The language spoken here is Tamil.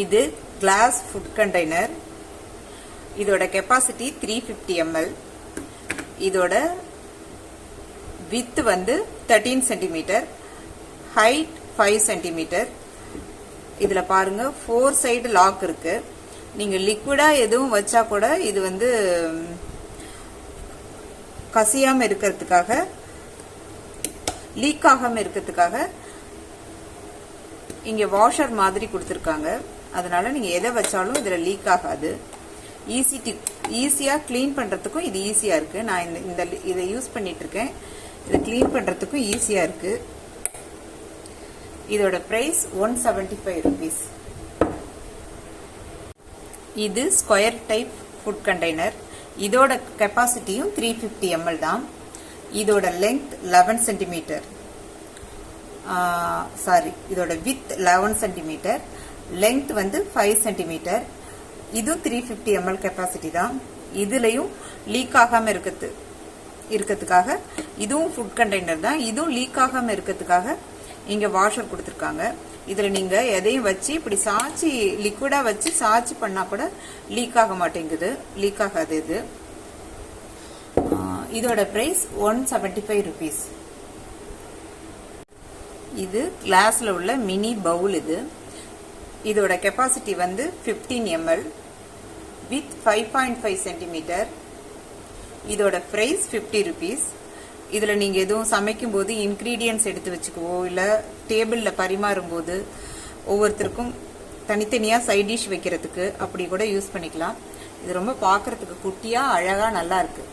இது கிளாஸ் ஃபுட் கண்டெய்னர். இதோட கெப்பாசிட்டி 350 ml. இதோட width வந்து 13 சென்டிமீட்டர், ஹைட் 5 சென்டிமீட்டர். இதுல பாருங்க 4 சைடு லாக் இருக்கு. நீங்க லிக்விடா எதுவும் வச்சா கூட இது வந்து கசியாம இருக்கிறதுக்காக, லீக் ஆகாம இருக்கிறதுக்காக இங்க வாஷர் மாதிரி கொடுத்திருக்காங்க. அதனால நீங்க எதை வச்சாலும் இதுல லீக் ஆகாது. ஈஸியா கிளீன் பண்றதுக்கும் இது ஈஸியா இருக்கு. நான் இதை யூஸ் பண்ணிட்டு இருக்கேன். இதை கிளீன் பண்றதுக்கும் ஈஸியா இருக்கு. இதோட பிரைஸ் 175 rupees. இது ஸ்கொயர் டைப் ஃபுட் கண்டெய்னர். இதோட கெப்பாசிட்டியும் 350 ml தான். இதோட லெங்த் 11 சென்டிமீட்டர், இதோட வித் 11 சென்டிமீட்டர், லெங்த் வந்து 5 சென்டிமீட்டர். இதுவும் 350 ml கெப்பாசிட்டி தான். இதுலயும் லீக் ஆகாம இருக்கிறதுக்காக இதுவும் ஃபுட் கண்டெய்னர் தான். இதுவும் லீக் ஆகாம இருக்கிறதுக்காக இங்க வாஷர் கொடுத்திருக்காங்க. இதுல நீங்க எதையும் வச்சு இப்படி சாச்சி லிக்விடா வச்சு சாச்சி பண்ணா கூட லீக் ஆக மாட்டேங்குது, லீக் ஆகாது. இது இதோட பிரைஸ் 175 rupees. இது கிளாஸ்ல உள்ள மினி பவுல். இதோட கெப்பாசிட்டி வந்து 15 ml, வித் 5.5 சென்டிமீட்டர். இதோட பிரைஸ் 50 rupees. இதுல நீங்க எதுவும் சமைக்கும் போது இன்கிரீடியன்ஸ் எடுத்து வச்சுக்கவோ, இல்ல டேபிள்ல பரிமாறும் போது ஒவ்வொருத்தருக்கும் தனித்தனியா சைட் டிஷ் வைக்கிறதுக்கு அப்படி கூட யூஸ் பண்ணிக்கலாம். இது ரொம்ப பாக்குறதுக்கு குட்டியா அழகா நல்லா இருக்கு.